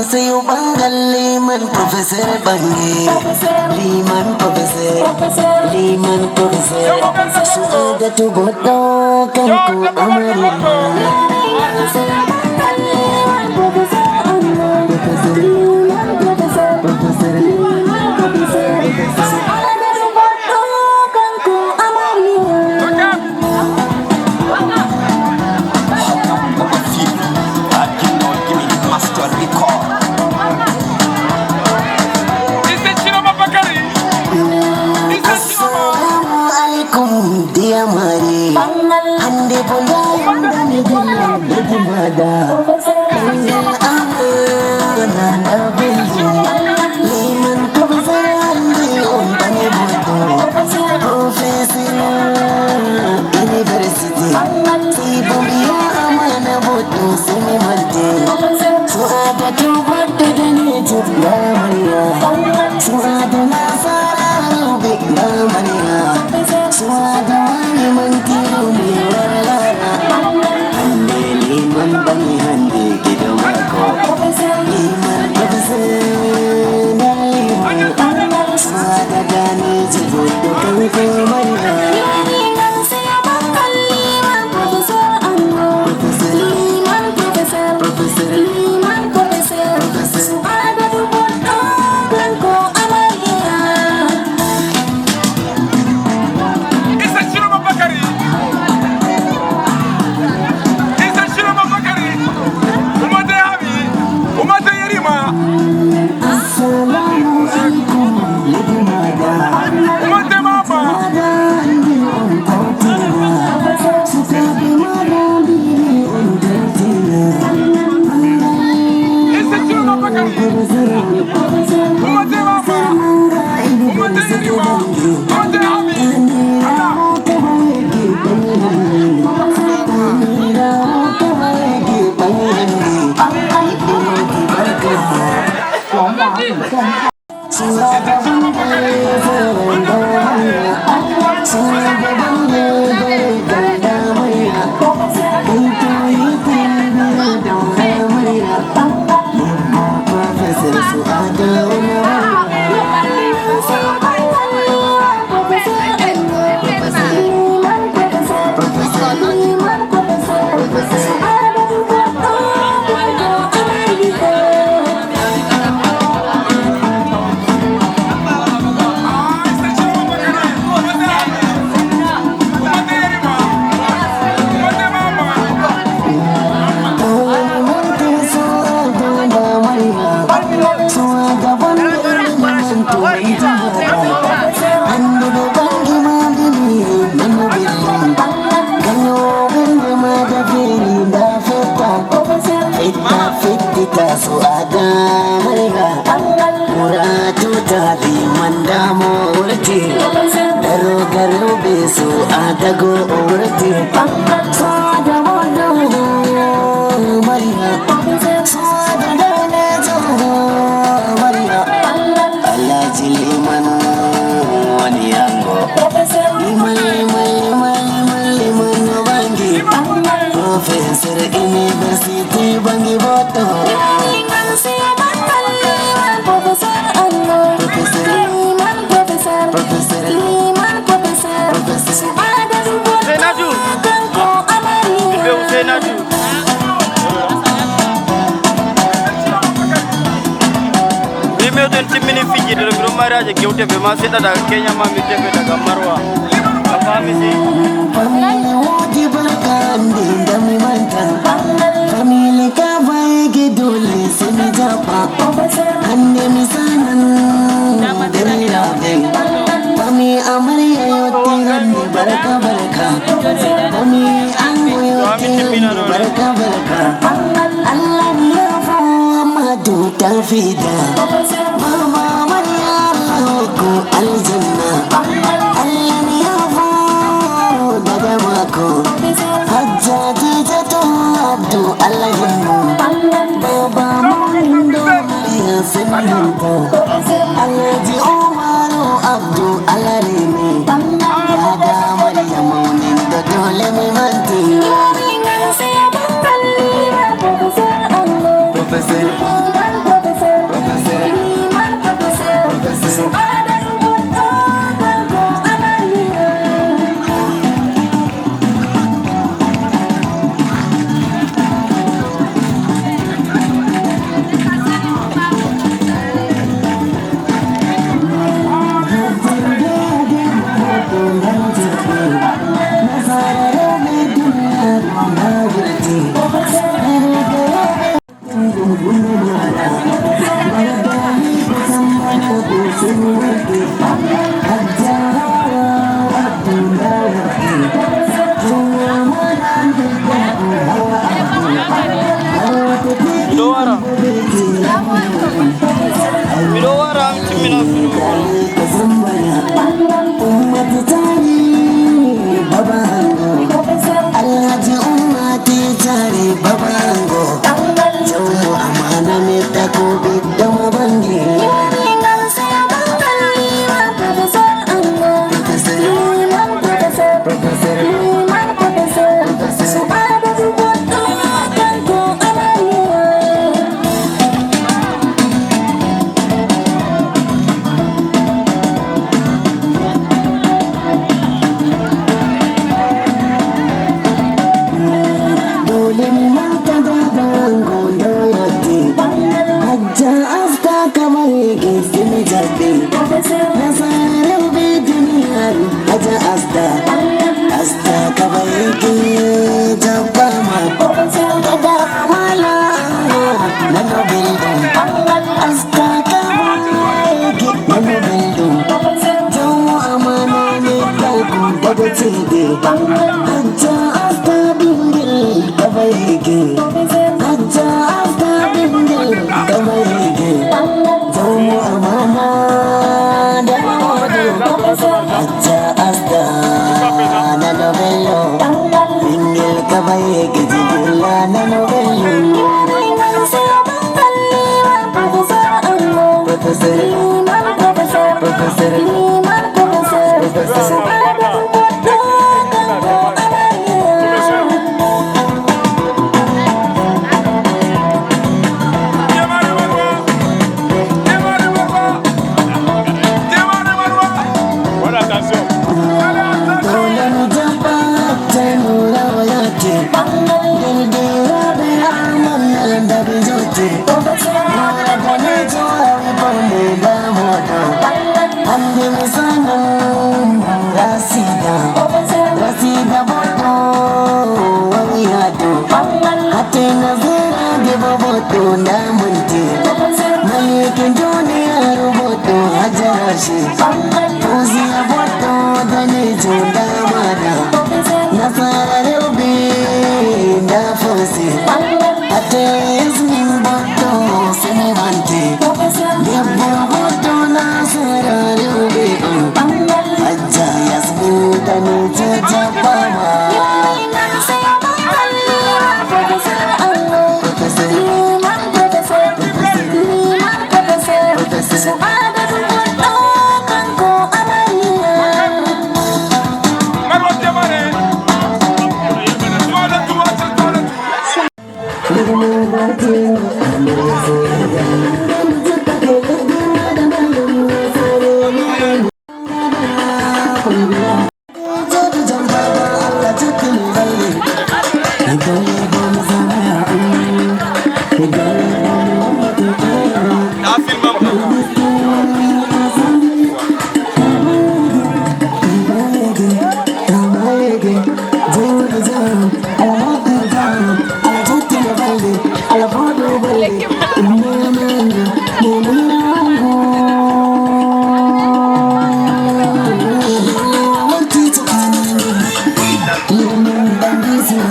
Sayo banggal liman professor bangi liman professor suada tu bodo kanku amari dia mari hande boleh dani jalan bagi mada dengan aman abeli liman profesor di umpani buto profesor university si bumia amana buto semi mante suada tu buto dani jubla maria suada nasara bikla maria suada Professor University bangi boto Raja Kyoto be masih ada Kenya mami tebe daga Marwa apa misi family berkan dindami mantan family ka baik dole semi japa hande misanan demi rabe kami amari ayoti hande baraka kami anguyoti baraka Allah dia Muhammadu tafida mama ku aljanna Allah ya fu daga mako hajjaji jatu abdu Allah baba mundo ya fahimta Alhaji Umaru Abdu Alarimi ya ga Maryam Munin da dole mai manti Professor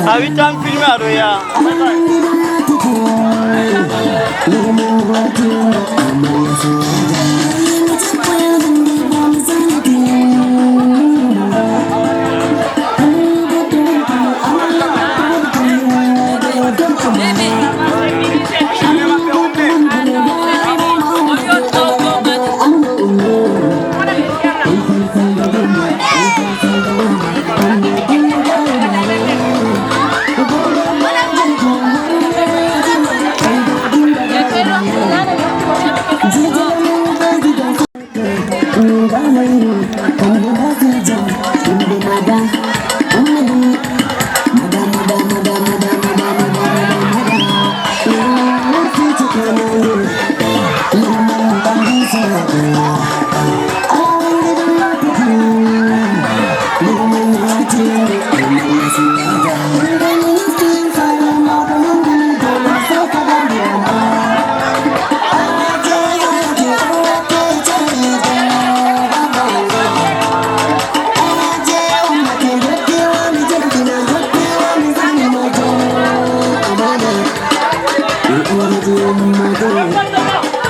Habitan film ado ya.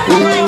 Mm.